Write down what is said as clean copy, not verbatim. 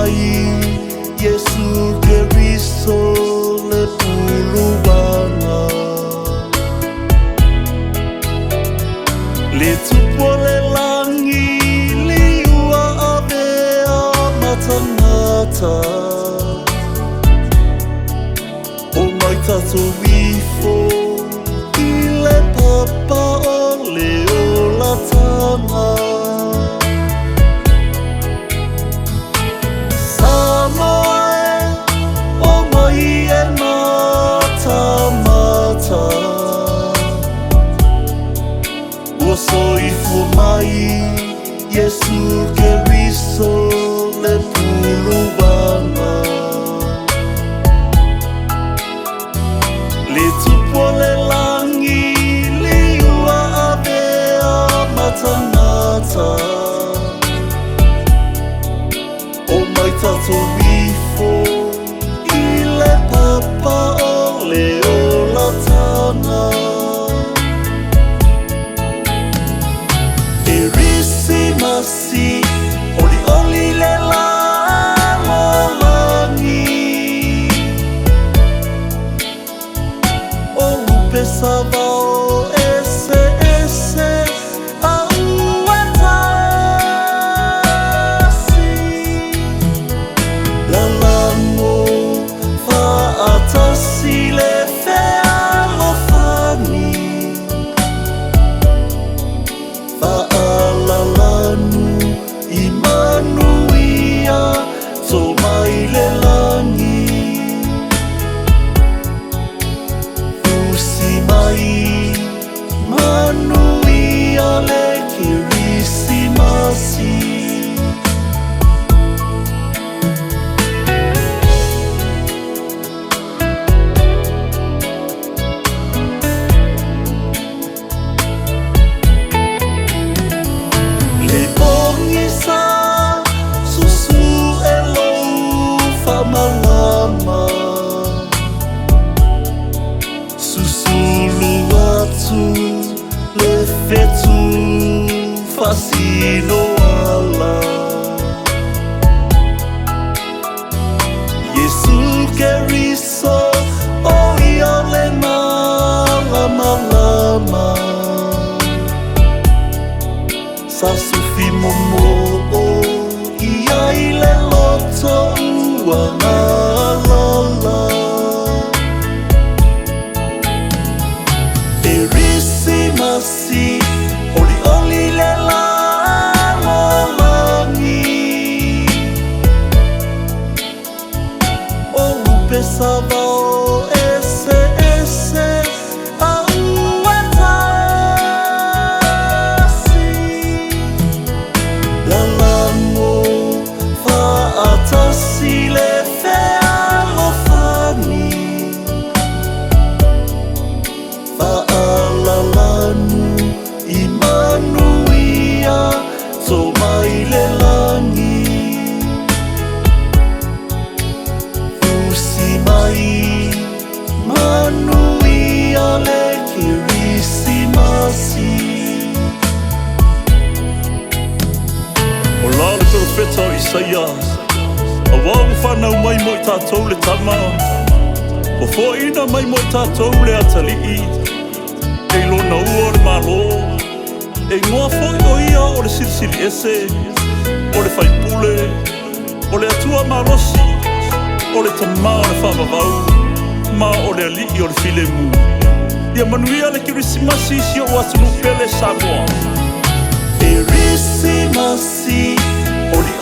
mai Yesu Keriso le puluanga le tupo le langi liua avea matangata o mai tato wifo i le papa o leo la tama Soifu mai Yesu Keriso le puluanga le tupo le langi liua avea matangata o mai tato wifo i le papa o leo la tana KERISIMASI oli le la langi o lupe savao ese auatasi la lango faatasi le fealofani Falealii MANUIA Pouseilala FUSI MAI MANUIA le KERISIMASI Malama susulu atu le fetu fasino ala Yesu Keriso o ia le malama sasufi momo o ia ile loto Falealala KERISIMASI oli le la langi o lupe savao ese auatasi la lango faatasi le fealofani Falealii MANUIA Pouseilala FUSI MAI MANUIA le KERISIMASI O la le profeta o Isaia a wau whanau mai mo I tātou le tama o fōina mai mo I tātou le atalii e lona ua o le malo e ngoa fōi o ia o le sirisiri ese o le whaipule o le atua malosi o le tama o le whamavau ma o le alii o le filemu ia manuia le KERISIMASI si o atunu pele Samoa KERISIMASI oli